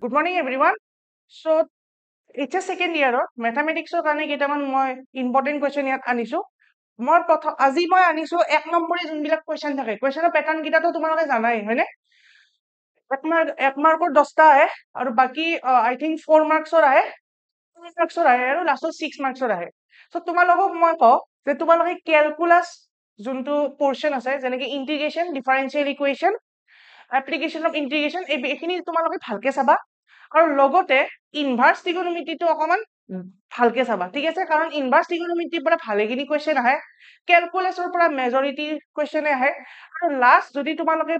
Good morning, everyone. So, HS second year mathematics কাৰণে কেইটামান মই ইম্পৰ্টেন্ট কোৱেশ্চন ইয়াত আনিছো মই প্ৰথম আজি মই আনিছো এক নম্বৰী যোনবিলাক কোৱেশ্চন থাকে কোৱেশ্চনৰ প্যাটাৰ্ন কিটাটো তোমালোকে জানাই হয়নে এক মাৰ্কৰ 10টা আহে আৰু বাকি আই থিংক 4 মাৰ্কছৰ আহে 3 মাৰ্কছৰ আহে আৰু লাষ্টত 6 মাৰ্কছৰ আহে সো তোমালোকক মই কওঁ যে তোমালোকে ক্যালকুলাস যোনটো পোৰশন আছে যেনেকৈ ইন্টিগ্ৰেশন ডিফাৰেন্সিয়েল ইকুৱেশন এপ্লিকেশন অফ ইন্টিগ্ৰেশন এইখিনি তোমালোকে ভালকে চাবা আৰু লগতে ইনভাৰ্স ট্ৰিগোনোমেট্ৰিটো অকমান ভালকে চাবা ঠিক আছে কাৰণ ইনভাৰ্স ট্ৰিগোনোমেট্ৰিৰ পৰা ভালেখিনি কোৱেশ্চন আহে ক্যালকুলাসৰ পৰা মেজৰিটি কোৱেশ্চন আহে আৰু লাষ্ট যদি তোমালোকে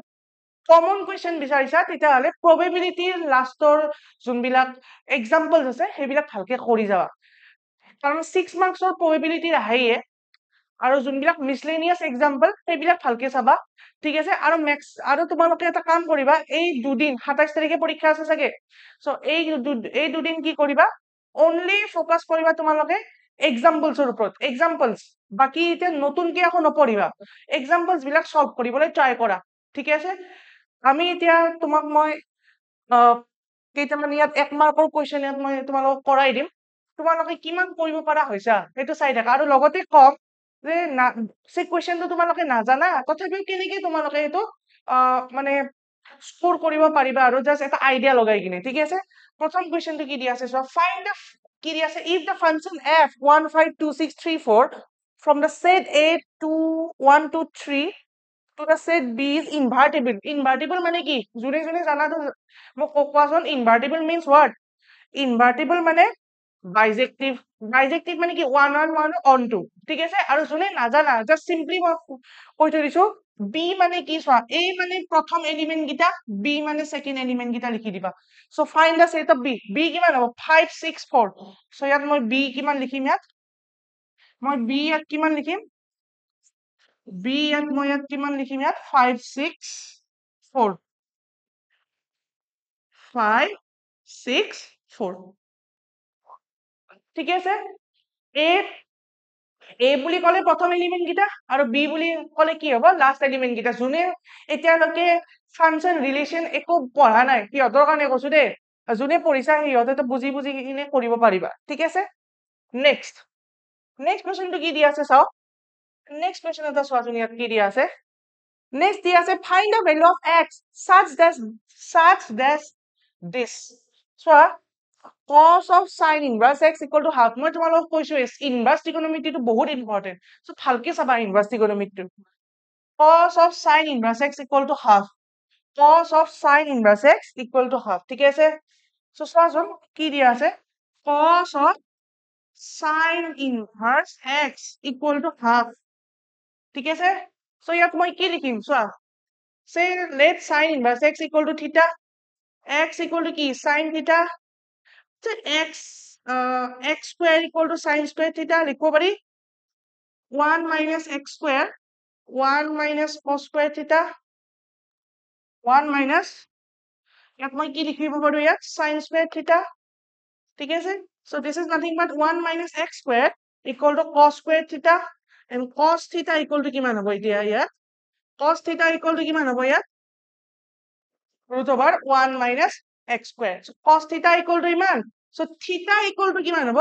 কমন কোৱেশ্চন বিচাৰিছা তেতিয়া হলে প্ৰবেবিলিটিৰ লাষ্টৰ যোনবিলাক এক্সাম্পলছ আছে সেইবিলাক ভালকে কৰি যাবা কাৰণ 6 মাৰ্কছৰ প্ৰবেবিলিটি আহেয়ে আৰু যোনবিলাক মিসলেনিয়াস এক্সাম্পল সেইবিলাক ভালকে চাবা ঠিক আছে আৰু নেক্সট আৰু তোমালোকে এটা কাম কৰিবা এই দুদিন 27 তাৰিখে পৰীক্ষা আছে চাগে সো এই দুদিন কি কৰিবা অনলি ফোকাস কৰিবা তোমালোকে এক্সাম্পলছৰ ওপৰত এক্সাম্পলছ বাকি এতিয়া নতুনকে আকৌ নপঢ়িবা এক্সাম্পলছ বিলাক সলভ কৰিবলৈ ট্ৰাই কৰা ঠিক আছে আমি এতিয়া তোমাক মই কেইটামান ইয়াত এক মাৰ্কৰ কোৱেশ্চন ইয়াত মই তোমালোকক কৰাই দিম তোমালোকে কিমান কৰিব পাৰা হৈছা সেইটো চাই থাকা আৰু লগতে কম যে না সে কোৱেশ্চনটো তোমালোকে নাজানা তথাপিও কেনেকৈ তোমালোকে এটো মানে স্কোৰ কৰিব পাৰিবা আৰু জাস্ট এটা আইডিয়া লগাই কিনে ঠিক আছে প্ৰথম কোৱেশ্চনটো কি দিয়া আছে সো ফাইন্ড দা কি দিয়া আছে if da function f 152634 from the set a to 1 to 3 to the set b is invertible মানে কি জুনে জুনে জানাটো মোক কোৱাচোন invertible means what invertible মানে বাইজেক্টিভ মানে কি 1 on 1 on 2 ঠিক আছে আৰু জুনে নাজানা জাস্ট সিম্পলি মই কৈ থৈ দিছো b মানে কি চোৱা a মানে প্ৰথম এলিমেন্ট গিটা b মানে সেকেন্ড এলিমেন্ট গিটা লিখি দিবা so find da set of b কিমান হ'ব 564 সো ইয়াত মই b কিমান লিখিম ইয়াত মই b ইয়াত কিমান লিখিম b ইয়াত মই ইয়াত কিমান লিখিম ইয়াত 564 ঠিক আছে a বুলি কলে প্ৰথম এলিমেন্ট গিটা আৰু b বুলি কলে কি হ'ব লাষ্ট এলিমেন্ট গিটা জুনে এতিয়ালৈকে ফাংশন ৰিলেশন একো পঢ়া নাই সিহঁতৰ কাৰণে কৈছো দে জুনে পঢ়িছা সিহঁতে তো বুজি কিনে কৰিব পাৰিবা ঠিক আছে নেক্সট কোৱেশ্চনটো কি দিয়া আছে চাও নেক্সট কোৱেশ্চন এটা চোৱাচোন ইয়াত কি দিয়া আছে নেক্সট দিয়া আছে find da value of x such that this চোৱা cos of sin inverse x equal to half মই তোমালোকক কৈছো ইনভার্স ট্ৰিগোনোমেট্ৰি টো বহুত ইম্পৰ্টেন্ট সো ভালকে চাবা ইনভাৰ্স ট্ৰিগোনোমেট্ৰি cos of sin inverse x equal to half cos of sin inverse x equal to half ঠিক আছে সো চোৱাচোন কি দিয়া আছে cos of sin inverse x equal to half ঠিক আছে সো ইয়াত মই কি লিখিম চোৱা say let sin inverse x equal to theta x equal to কি sin theta so x square equal to sin square theta লিখব পাৰি 1 minus x square 1 minus cos square theta 1 minus ইয়াত মই কি লিখিব পাৰো ইয়াত sin square theta ঠিক আছে so this is nothing but 1 minus x square equal to cos square theta and cos theta equal to কিমান হ'ব এতিয়া ইয়াত cos theta equal to কিমান হ'ব ইয়াত root over 1 minus x square so cos theta equal to ইমান so theta equal to কিমান হ'ব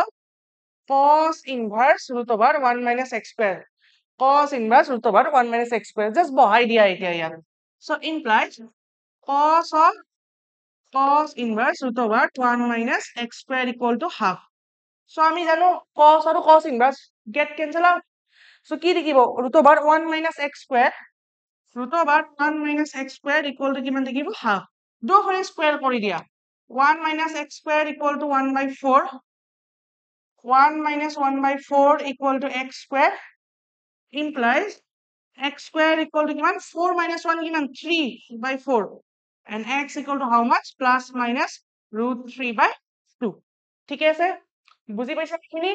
cos inverse root over 1 minus x square cos inverse root over 1 minus x square just বহাই দিয়া এতিয়া ইয়াত so implies cos of cos inverse root over 1 minus x square equal to half so আমি জানো cos আৰু cos inverse get cancel out so কি লিখিব root over 1 minus x square root over 1 minus x square equal to কিমান লিখিব half দুফালে square কৰি দিয়া 1 minus x square equal to 1 by 4 1 minus 1 by 4 equal to x square implies x square equal to কিমান 4 minus 1 কিমান 3 by 4 and x equal to how much plus minus root 3 by 2 ঠিক আছে বুজি পাইছা কিনি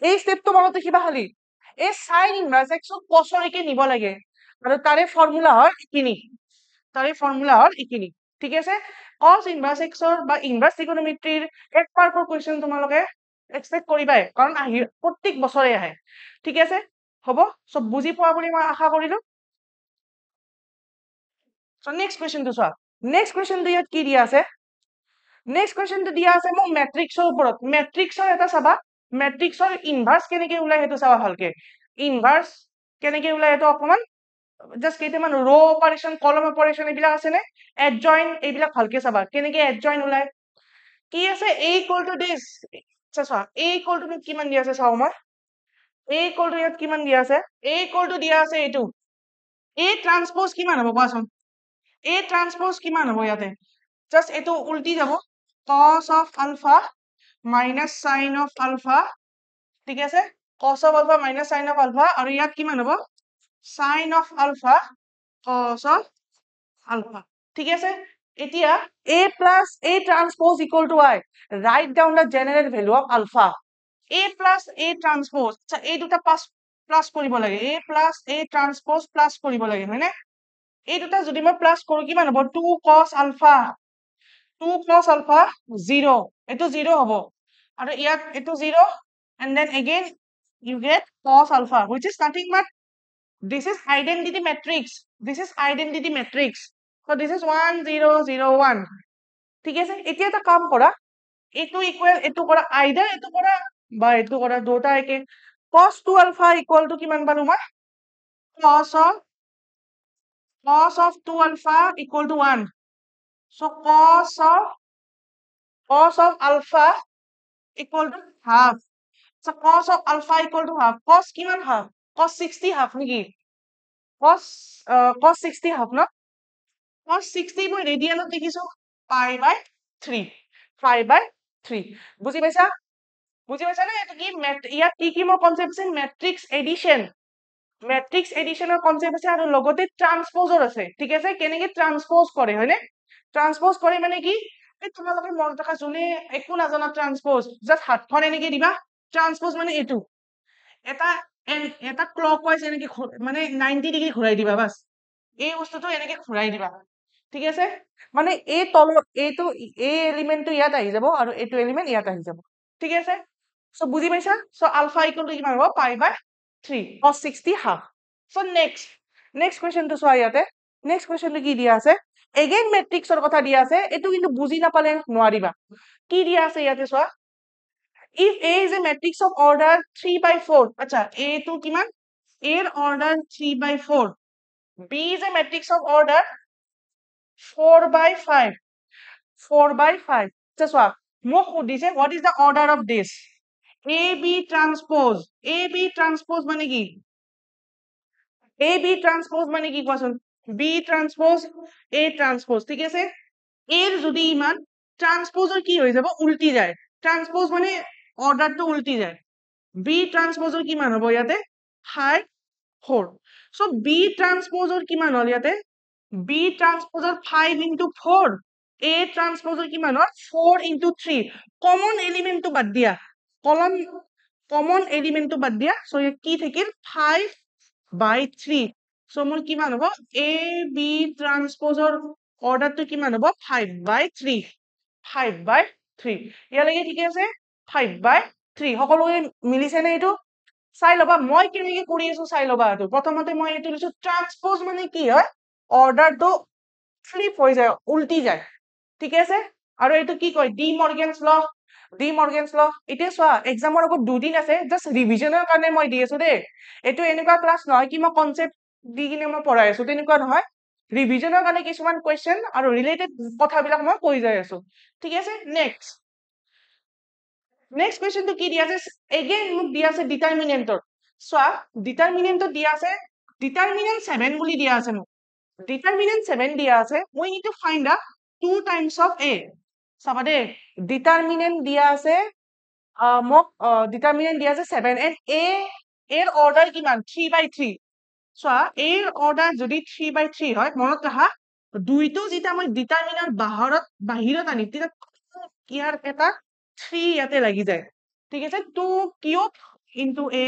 এই স্টেপটো মনত ৰাখিবা খালি এই sin inverse x ক cos লৈকে নিব লাগে আৰু তাৰে ফৰ্মুলা হয় ইকিনি ঠিক আছে cos inverse x ৰ বা ইনভাৰ্স ট্ৰিগোনোমেট্ৰিৰ এক মাৰ্কৰ কোৱেশ্চন তোমালোকে এক্সপেক্ট কৰিবাই কাৰণ প্ৰত্যেক বছৰে আহে ঠিক আছে হ'ব সব বুজি পোৱা বুলি মই আশা কৰিলো সো নেক্সট কোৱেশ্চনটো চোৱা নেক্সট কোৱেশ্চনটো ইয়াত কি দিয়া আছে নেক্সট কুৱেশ্যনটো দিয়া আছে মোক মেট্ৰিক্সৰ ওপৰত মেট্ৰিক্সৰ এটা চাবা মেট্ৰিক্সৰ ইনভাৰ্স কেনেকে ওলাই সেইটো চাবা ভালকে ইনভাৰ্স কেনেকে ওলাই সেইটো অকমান জাস্ট কেইটামান ৰ অপাৰেশ্যন কলম অপাৰেশ্যন এইবিলাক আছে নে এডজইন এইবিলাক ভালকে চাবা কেনেকে এডজইন ওলাই কি আছে a ইকুৱেল টু দিস চোৱা a ইকুৱেল টু কিমান দিয়া আছে চাও মই a ইকুৱেল টু ইয়াত কিমান দিয়া আছে a ইকুৱেল টু দিয়া আছে এইটো a ট্ৰান্সপোজ কিমান হ'ব কোৱাচোন a ট্ৰান্সপোজ কিমান হ'ব ইয়াতে জাস্ট এটো উল্টি যাব cos of alpha minus sin of alpha ঠিক আছে cos of alpha minus sin of alpha আৰু ইয়াত কিমান হ'ব sin of alpha cos of alpha ঠিক আছে এতিয়া a plus a transpose equal to I write down the general value of alpha a plus a transpose আচ্ছা এই দুটা প্লাস কৰিব লাগে a plus a transpose plus কৰিব লাগে হয়নে এই দুটা যদি মই প্লাস কৰো কিমান হ'ব 2 cos alpha 2 cos alpha 0 এটো 0 হ'ব আৰু ইয়াত এটো 0 and then again you get cos alpha which is nothing but this is identity matrix so this is 1 0 0 1 ঠিক আছে এতিয়া এটা কাম কৰা এটো ইকুয়াল এটো কৰা আইদাৰ এটো কৰা বা এটো কৰা দুটা একে cos 2 alpha equal to কিমান পালো মই cos of 2 alpha equal to 1 so cos of alpha equal to half so cos of alpha equal to half cos কিমান half cos 60 half নেকি cos 60 half no cos 60 মই ৰেডিয়ানত দেখিছো pi by 3 বুজি পাইছা না এটা কি ইয়াত কি মোৰ কনসেপ্ট আছে ম্যাট্ৰিক্স এডিশনৰ কনসেপ্ট আছে আৰু লগতে ট্ৰান্সপোজৰ আছে ঠিক আছে কেনেকে ট্ৰান্সপোজ কৰে হয়নে ট্ৰান্সপোজ কৰে মানে কি তোমালোকে মনত ৰাখা যোনে একো নাজানা ট্ৰান্সপোজ জাস্ট হাতখন এনেকে দিবা ট্ৰান্সপোজ মানে এটো এটা ক্লকৱাইজ এনেকে মানে 90 ডিগ্ৰী ঘূৰাই দিবা বাস এই বস্তুটো এনেকে ঘূৰাই দিবা ঠিক আছে মানে এই তল এইটো এই এলিমেন্টটো ইয়াত আহি যাব আৰু এইটো এলিমেন্ট ইয়াত আহি যাব ঠিক আছে সো বুজি পাইছা সো আলফা ইকুয়াল টু কিমান হ'ব pi by 3 cos 60 half so next question to চোৱা ইয়াতে next question to কি দিয়া আছে again matrixৰ কথা দিয়া আছে এটো কিন্তু বুজি নাপালে নোৱাৰিবা কি দিয়া আছে ইয়াতে চোৱা if a is a matrix of order 3 by 4 আচ্ছা a to কিমান a এর order 3 by 4 b is a matrix of order 4 by 5 আচ্ছা চোৱা মোক সুধিছে what is the order of this AB transpose মানে কি AB transpose মানে কি কোৱাচোন B transpose A transpose ঠিক আছে এৰ যদি ইমান ট্ৰান্সপোজৰ কি হৈ যাব উল্টি যায় ট্ৰান্সপোজ মানে অৰ্ডাৰটো উল্টি যায় B ট্ৰান্সপোজৰ কিমান হ'ব ইয়াতে 5 4 সো B ট্ৰান্সপোজৰ কিমান হল ইয়াতে B ট্ৰান্সপোজৰ 5 into 4 A ট্ৰান্সপোজৰ কিমান হল 4 into 3 কমন এলিমেন্টটো বাদ দিয়া কমন এলিমেন্টটো বাদ দিয়া সো কি থাকিল 5 by 3 সো মোৰ কিমান হ'ব A B ট্ৰান্সপোজৰ অৰ্ডাৰটো কিমান হ'ব 5 by 3 ইয়ালৈকে ঠিক আছে 5 by 3 সকলোৱে মিলিছে নে এইটো চাই লবা মই কেনেকৈ কৰি আছো চাই লবা এইটো প্ৰথমতে মই এইটো লিখছো ট্ৰান্সপোজ মানে কি হয় অৰ্ডাৰটো ফ্লিপ হৈ যায় উল্টি যায় ঠিক আছে আৰু এইটো কি কয় ডি মৰ্গেনছ ল এতিয়া চোৱা এক্সামৰ আগত দুদিন আছে জাস্ট ৰিভিজনৰ কাৰণে মই দি আছো দেই এইটো এনেকুৱা ক্লাছ নহয় কি মই কনসেপ্ট দি কিনে মই পঢ়াই আছো তেনেকুৱা নহয় ৰিভিজনৰ কাৰণে কিছুমান কোৱেশ্চন আৰু ৰিলেটেড কথাবিলাক মই কৈ যাই আছো ঠিক আছে নেক্সট কোৱেশ্চনটো কি দিয়া আছে এগেইন মোক দিয়া আছে ডিটাৰমিনেন্টৰ চোৱা ডিটাৰমিনেন্টত দিয়া আছে ডিটাৰমিনেন্ট 7 বুলি দিয়া আছে মোক ডিটাৰমিনেন্ট 7 দিয়া আছে we need to find the 2 times of a চাবা দে ডিটারমিনেন্ট দিয়া আছে মোক ডিটারমিনেন্ট দিয়া আছে 7 and a এর অর্ডার কিমান 3 by 3 চোৱা এৰ অৰ্ডাৰ যদি 3 by 3 হয় মনত ৰাখা দুইটো যেটা মই ডিটাৰমিনেন্ট বাহিৰত আনি তেতিয়া ইয়াৰ এটা 3 ইয়াতে লাগি যায় ঠিক আছে 2 কিউব into a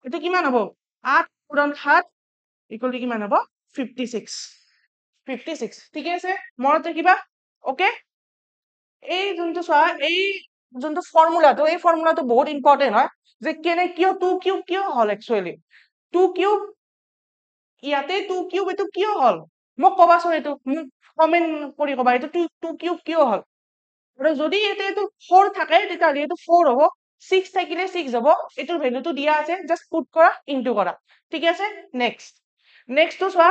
এটো কিমান হ'ব 8 পূৰণ 7 ইকুয়াল টু কিমান হ'ব 56 ঠিক আছে মনত ৰাখিবা ওকে এই যোনটো চোৱা এই যোনটো ফৰ্মুলাটো এই ফৰ্মুলাটো বহুত ইম্পৰ্টেন্ট হয় যে কেনে কিয় 2 কিউব কিয় হল একচুয়ালি 2 কিউব ইয়াতে 2 কিউব এটো কিয় হল মোক কবাচোন এটো মোক কমেন্ট কৰি কবা এটো 2 কিউব কিয় হল আৰু যদি এইটো 4 থাকে তেতিয়াহ'লে এইটো 4 হ'ব 6 থাকিলে 6 হ'ব এটোৰ ভ্যালুটো দিয়া আছে জাস্ট পুট কৰা ইনটু কৰা ঠিক আছে নেক্সটটো চোৱা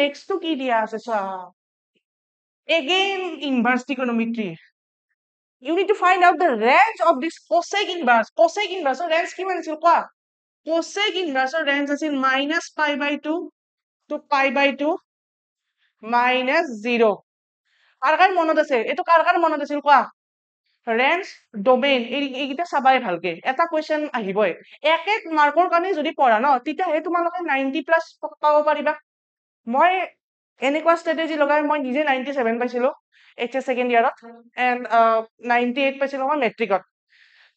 নেক্সটটো কি দিয়া আছে চোৱা again inverse trigonometry you need to find out the range of this cosec inverse range কিমান আছিল কোৱা cosec inverse range আছিল -π/2 to π/2 -0 কাৰ মনত আছে এটো কাৰ মনত আছিল কোৱা ৰেঞ্জ ডোমেইন এইকেইটা চাবাই ভালকে এটা কোৱেশ্চন আহিবই এক মাৰ্কৰ কাৰণে যদি পঢ়া ন তেতিয়া তোমালোকে 90 প্লাস পাব পাৰিবা মই এনেকুৱা ষ্ট্ৰেটেজি লগাই মই নিজে 97 পাইছিলো এইচএস সেকেন্ড ইয়াৰত এন্ড 98 পাইছিলো মই মেট্ৰিকত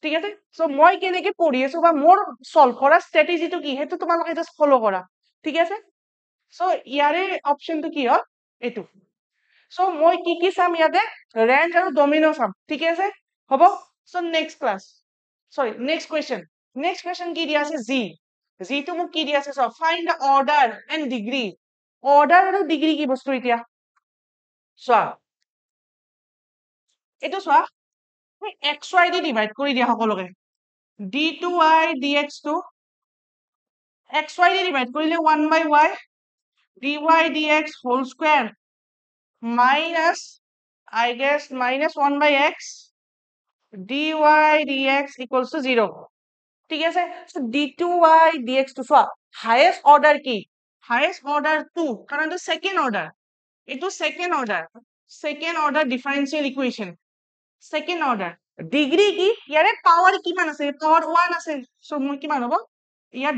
ঠিক আছে সো মই কেনেকে পঢ়ি আছো বা মোৰ সলভ কৰা ষ্ট্ৰেটেজিটো কি হেতু তোমালোকে জাস্ট ফলো কৰা ঠিক আছে সো ইয়াৰে অপশনটো কি হয় এটো সো মই কি চাম ইয়াতে ৰেঞ্জ আৰু ডমিনো চাম ঠিক আছে হ'ব so next class sorry next question কি দিয়া আছে জি তো মোক কি দিয়া আছে so find the order and degree order আৰু ডিগ্ৰি কি বস্তু এতিয়া চোৱা এটো চোৱা xy দি ডিভাইড কৰি দিয়া সকলোকে d2y dx2 xy দি ডিভাইড কৰিলে 1/y dy dx whole square minus I guess -1/x dy dx equals to 0 ঠিক আছে সো d2y dx to চোৱা হাইয়েস্ট অর্ডার কি হাইয়েস্ট অর্ডার 2 কারণ এটা সেকেন্ড অর্ডার এটো second order differential equation second order degree কি ইয়ারে পাওয়ার কিমান আছে পাওয়ার 1 আছে সো মই কিমান হ'ব ইয়াৰ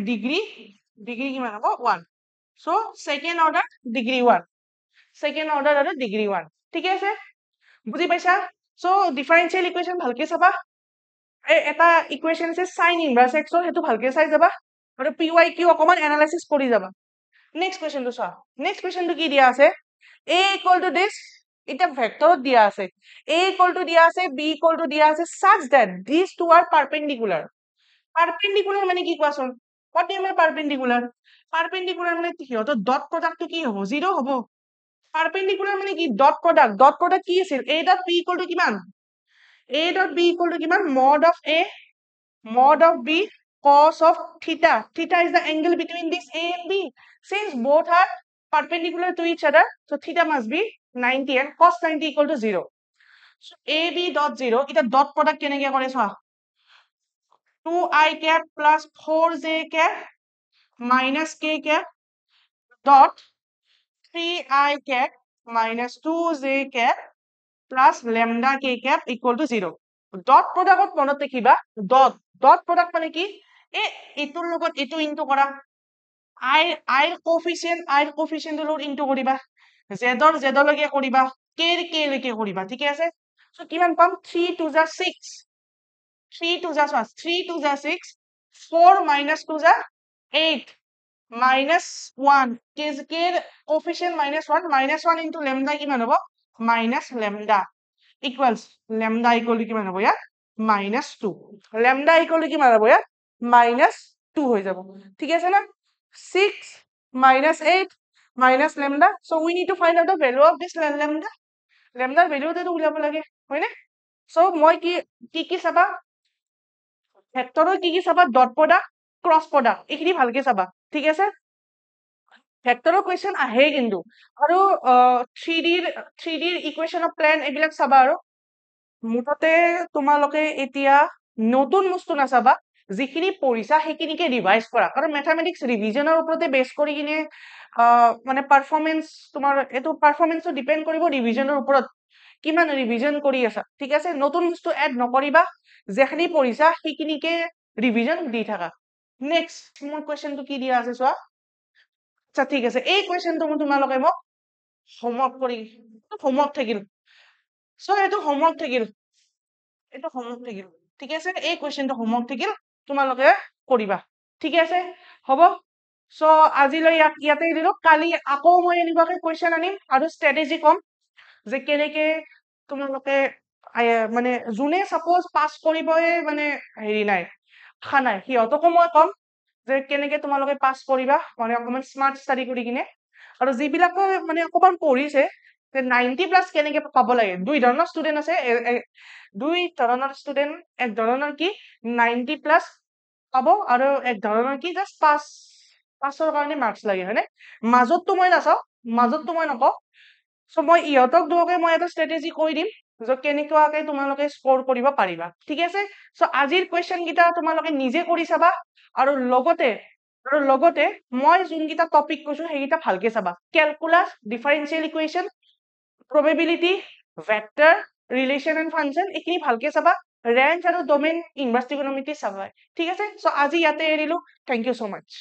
ডিগ্ৰি কিমান হ'ব 1 so second order degree 1 second order আৰু ডিগ্রি 1 ঠিক আছে বুজি পাইছা সো ডিফারেন্সিয়াল ইকুয়েশন ভালকে চাবা এটা ইকুয়েশন আছে sin ইনভার্স x হেতু ভালকে চাই যাবা আৰু py q অকমান এনালাইসিস কৰি যাবা নেক্সট কোয়েশ্চনটো চোৱা নেক্সট কোয়েশ্চনটো কি দিয়া আছে a equal to this এটা ভেক্টৰত দিয়া আছে a equal to দিয়া আছে b equal to দিয়া আছে such that these two are perpendicular মানে কি কোৱাচোন what do you mean perpendicular মানে সিহঁতৰ ডট প্ৰডাক্টটো কি হ'ব 0 হ'ব perpendicular মানে কি ডট প্ৰডাক্ট কি আছিল a dot b equal to কিমান a dot b equal to কিমান mod of a mod of b cos of theta is the angle between this a and b since both are perpendicular to each other so theta must be 90 and cos 90 equal to 0 so ab dot 0 এটা dot product কেনেকে কৰে চোৱা 2i cap plus 4j cap minus k cap dot 3i cap minus 2j cap plus lambda k cap equal to 0 dot product মনত ৰাখিবা dot product মানে কি এটোৰ লগত এটো ইনটু কৰা i coefficient ৰ লগত ইনটু কৰিবা z লৈকে কৰিবা k লৈকে কৰিবা ঠিক আছে সো কিমান পাম 3 2 6 3 2 6 4 minus 2 8 minus 1 k coefficient -1 into lambda কিমান হ'ব minus lambda equals lambda equal to কিমান হ'ব ইয়াত -2 lambda equal to কিমান হ'ব ইয়াত -2 হৈ যাব ঠিক আছে না 6 minus 8 minus lambda so we need to find out the value of this lambda value টো উলিয়াব লাগে হয়নে so মই কি চাবা ভেক্টৰৰ কি চাবা ডট প্ৰডাক্ট ক্ৰস প্ৰডাক্ট এইখিনি ভালকে চাবা ঠিক আছে ভেক্টৰৰ কোৱেশ্চন আহে কিন্তু আৰু 3D ৰ ইকুৱেশন অফ প্লেন এইবিলাক চাবা আৰু মুঠতে তোমালোকে এতিয়া নতুন বস্তু নাচাবা যিখিনি পঢ়িছা সেইখিনিকে ৰিভাইজ কৰা কাৰণ ম্যাথমেটিক্স ৰিভিজনৰ ওপৰতে বেস কৰি কিনে মানে পাৰফৰম্যান্স তোমাৰ এটো পাৰফৰম্যান্সও ডিপেন্ড কৰিব ৰিভিজনৰ ওপৰত কিমান ৰিভিজন কৰি আছা ঠিক আছে নতুন বস্তু এড নকৰিবা যেখিনি পঢ়িছা সেইখিনিকে ৰিভিজন দি থাকা নেক্সট মোৰ কোৱেশ্চনটো কি দিয়া আছে চোৱা আচ্ছা ঠিক আছে এই কোৱেশ্চনটো মই তোমালোকে মোক হোমৱৰ্ক থাকিল সো এটো হোমৱৰ্ক থাকিল ঠিক আছে এই কোৱেশ্চনটো হোমৱৰ্ক থাকিল তোমালোকে কৰিবা ঠিক আছে হ'ব সো আজিলৈ ইয়াতে দিলো কালি আকৌ মই এনেকুৱাকে কোৱেশ্চন আনিম আৰু ষ্ট্ৰেটেজি কম যে কেনেকে তোমালোকে মানে জুনে সাপোজ পাস কৰিবই মানে হেৰি নাই খানাই সিহঁতকো মই কম যে কেনেকে তোমালোকে পাস কৰিবা মানে অকমান স্মাৰ্ট স্টাডি কৰি কিনে আৰু যিবিলাকে মানে অকমান পঢ়িছে 90 প্লাস কেনেকে পাব লাগে দুই ধৰণৰ ষ্টুডেন্ট আছে দুই ধৰণৰ ষ্টুডেন্ট এক ধৰণৰ কি 90 প্লাস পাব আৰু এক ধৰণৰ কি জাস্ট পাছৰ কাৰণে মাৰ্কস লাগে হয়নে মাজতটো মই নাচাও মাজতটো মই নকওঁ সো মই ইহঁতক দুয়োকে মই এটা ষ্ট্ৰেটেজি কৈ দিম যে কেনেকুৱাকে তোমালোকে স্কোৰ কৰিব পাৰিবা ঠিক আছে সো আজিৰ কোৱেশ্চন কিটা তোমালোকে নিজে কৰি চাবা আৰু লগতে মই যোনকিটা টপিক কৈছো সেইকিটা ভালকে চাবা calculus differential equation probability vector relation and function এইখিনি ভালকে চাবা range আৰু domain inverse trigonometry চাবা ঠিক আছে সো আজি ইয়াতে এৰিলো thank you so much